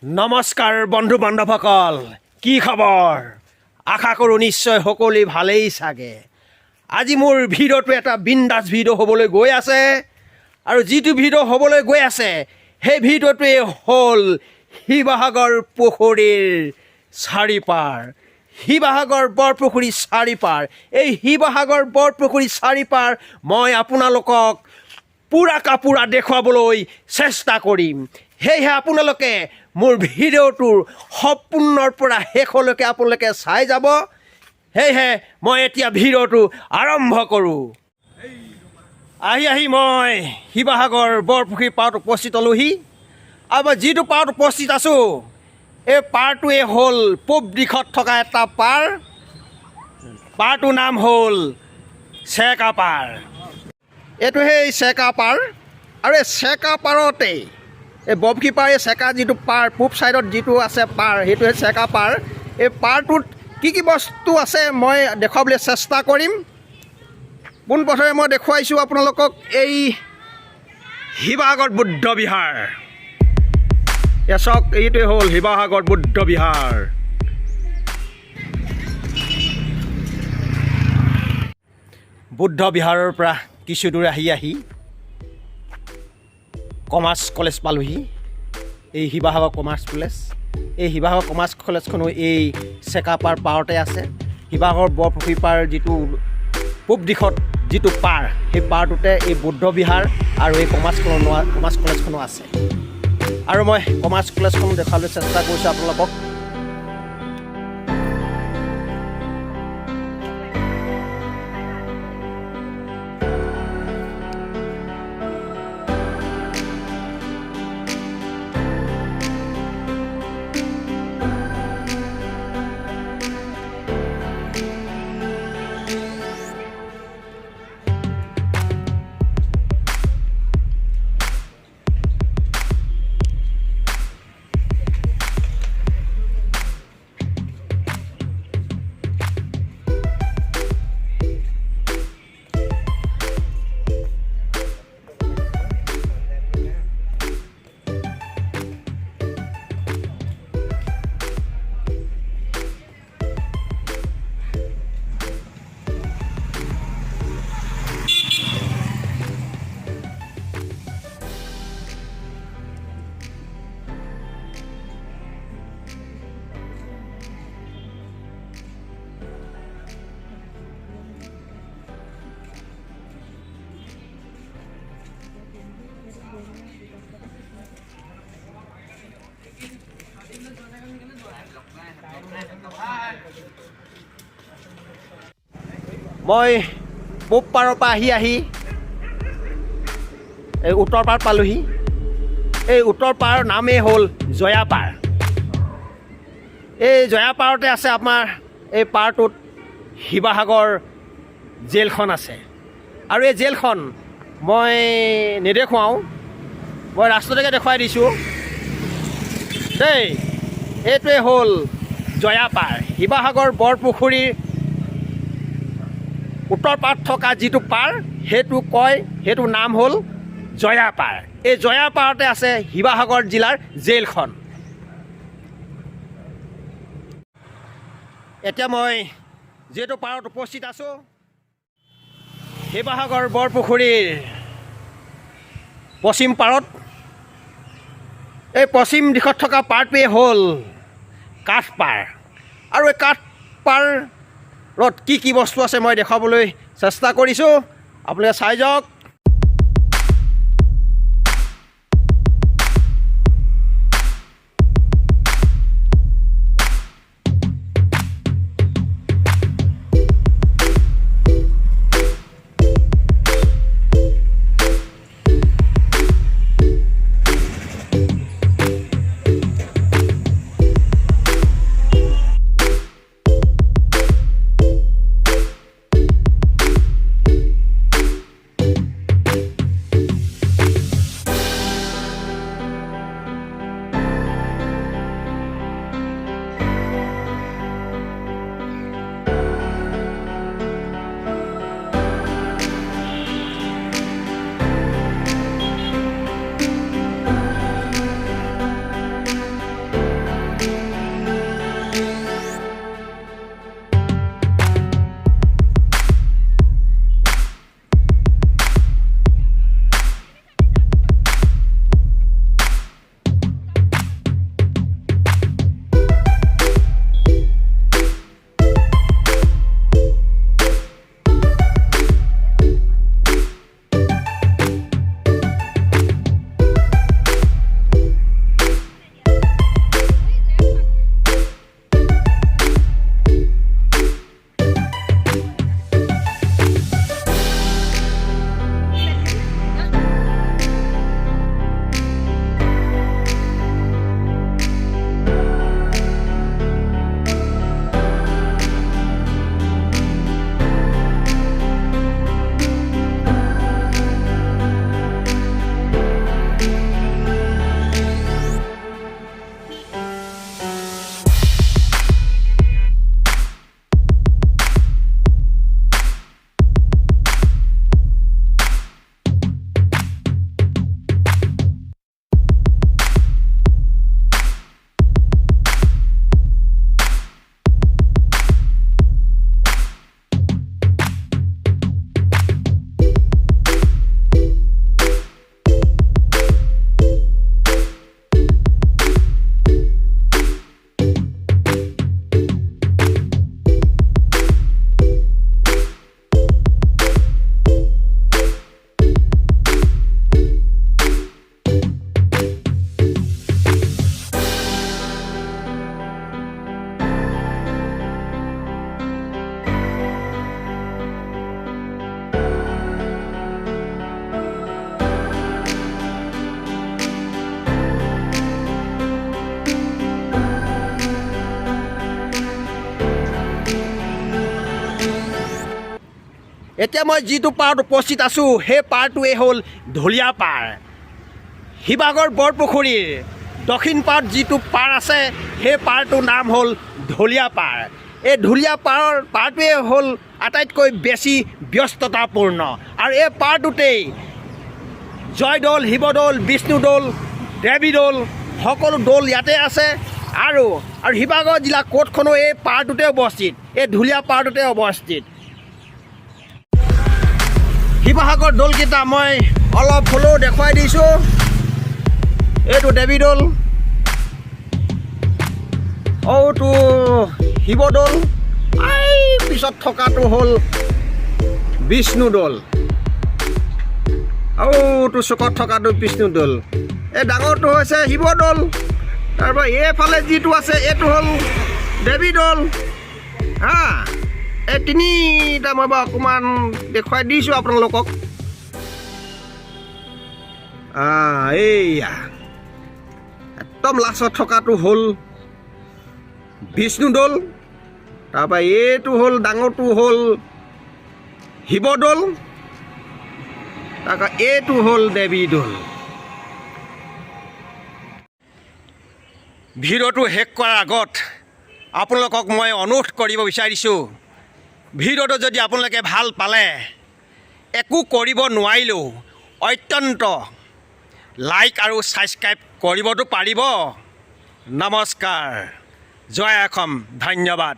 নমস্কাৰ বন্ধু বান্ধৱসকল, কি খবৰ? আশা কৰোঁ নিশ্চয় সকলোৱে ভালেই চাগে। আজি মোৰ ভিডিঅ'টো এটা বিন্দাছ ভিডিঅ' হ'বলৈ গৈ আছে আৰু যিটো ভিডিঅ' হ'বলৈ গৈ আছে সেই ভিডিঅ'টোৱে হ'ল শিৱসাগৰ পুখুৰীৰ চাৰিপাৰ। শিৱসাগৰ বৰপুখুৰী চাৰিপাৰ। এই শিৱসাগৰ বৰপুখুৰী চাৰিপাৰ মই আপোনালোকক পুৰা দেখুৱাবলৈ চেষ্টা কৰিম। সেয়েহে আপোনালোকে মোৰ ভিডিঅ'টোৰ সম্পূৰ্ণৰ পৰা শেষলৈকে আপোনালোকে চাই যাব। সেয়েহে মই এতিয়া ভিডিঅ'টো আৰম্ভ কৰোঁ। আহি মই শিৱসাগৰ বৰপুখুৰী পাৰত উপস্থিত হ'লোহি আৰু মই যিটো পাৰত উপস্থিত আছোঁ এই পাৰটোৱে হ'ল পূব দিশত থকা এটা পাৰ। পাৰটোৰ নাম হ'ল চেকা পাৰ। এইটো সেই চেকা পাৰ আৰু এই চেকা পাৰতেই এই বৰপুখুৰী পাৰ এই চেকা যিটো পাৰ পূব ছাইডত যিটো আছে পাৰ সেইটোৱে চেকা পাৰ। এই পাৰটোত কি বস্তু আছে মই দেখুৱাবলৈ চেষ্টা কৰিম। পোনপ্ৰথমে মই দেখুৱাইছোঁ আপোনালোকক এই শিৱসাগৰ বুদ্ধ বিহাৰ। চাওক, এইটোৱে হ'ল শিৱসাগৰ বুদ্ধ বিহাৰ। বুদ্ধ বিহাৰৰ পৰা কিছু দূৰ আহি কমাৰ্চ কলেজ পালোহি। এই শিৱসাগৰ কমাৰ্চ কলেজ। এই শিৱসাগৰ কমাৰ্চ কলেজখনো এই চেকাপাৰ পাৰতে আছে। শিৱসাগৰ বৰপুখুৰী পাৰ যিটো পূব দিশত যিটো পাৰ সেই পাৰটোতে এই বুদ্ধ বিহাৰ আৰু এই কমাৰ্চ কলেজখনো আছে। আৰু মই কমাৰ্চ কলেজখন দেখাবলৈ চেষ্টা কৰিছোঁ আপোনালোকক। মই পূব পাৰৰ পৰা আহি এই উত্তৰ পাৰ পালোহি। এই উত্তৰ পাৰৰ নামেই হ'ল জয়াপাৰ। এই জয়াপাৰতে আছে আমাৰ এই পাৰটোত শিৱসাগৰ জেলখন আছে। আৰু এই জেলখন মই নেদেখুৱাওঁ, মই ৰাস্তালৈকে দেখুৱাই দিছোঁ দেই। এইটোৱে হ'ল জয়াপাৰ। শিৱসাগৰ বৰপুখুৰীৰ উত্তৰ পাৰত থকা যিটো পাৰ সেইটো নাম হ'ল জয়াপাৰ। এই জয়াপাৰতে আছে শিৱসাগৰ জিলাৰ জেলখন। এতিয়া মই যিহেতু পাৰত উপস্থিত আছোঁ শিৱসাগৰ বৰপুখুৰীৰ পশ্চিম পাৰত। এই পশ্চিম দিশত থকা পাৰটোৱে হ'ল কাঠপাৰ। আৰু এই কাঠপাৰত কি বস্তু আছে মই দেখুৱাবলৈ চেষ্টা কৰিছোঁ, আপোনালোকে চাই যাওক। এতিয়া মই যিটো পাৰত উপস্থিত আছোঁ সেই পাৰটোৱে হ'ল ঢুলীয়া পাৰ। শিৱসাগৰ বৰপুখুৰীৰ দক্ষিণ পাৰত যিটো পাৰ আছে সেই পাৰটোৰ নাম হ'ল ঢুলীয়া পাৰ। এই ঢুলীয়া পাৰটোৱে হ'ল আটাইতকৈ বেছি ব্যস্ততাপূৰ্ণ আৰু এই পাৰটোতেই জয়দৌল, শিৱদৌল, বিষ্ণুদৌল, দেৱীদৌল সকলো দৌল ইয়াতে আছে আৰু শিৱসাগৰ জিলা কোৰ্টখনো এই পাৰটোতে অৱস্থিত, এই ঢুলীয়া পাৰটোতে অৱস্থিত। শিৱসাগৰ দৌলকেইটা মই অলপ হ'লেও দেখুৱাই দিছোঁ। এইটো দেৱীদৌল, অ'টো শিৱদৌল, এই পিছত থকাটো হ'ল বিষ্ণুদৌল, আৰুটো চুকত থকাটো বিষ্ণুদৌল। এই ডাঙৰটো হৈছে শিৱদৌল, তাৰপৰা এইফালে যিটো আছে এইটো হ'ল দেৱীদৌল। এই তিনিটা মই বাৰু অকণমান দেখুৱাই দিছোঁ আপোনালোকক। এইয়া একদম লাষ্টত থকাটো হ'ল বিষ্ণুদৌল, তাৰপৰা এইটো হ'ল ডাঙৰটো হ'ল শিৱদৌল, তাৰপৰা এইটো হ'ল দেৱীদৌল। ভিডিঅ'টো শেষ কৰাৰ আগত আপোনালোকক মই অনুৰোধ কৰিব বিচাৰিছোঁ, ভিডিঅ'টো যদি আপোনালোকে ভাল পালে, একো কৰিব নোৱাৰিলেও অত্যন্ত লাইক আৰু ছাবস্ক্ৰাইব কৰিবতো পাৰিব। নমস্কাৰ, জয় অসম, ধন্যবাদ।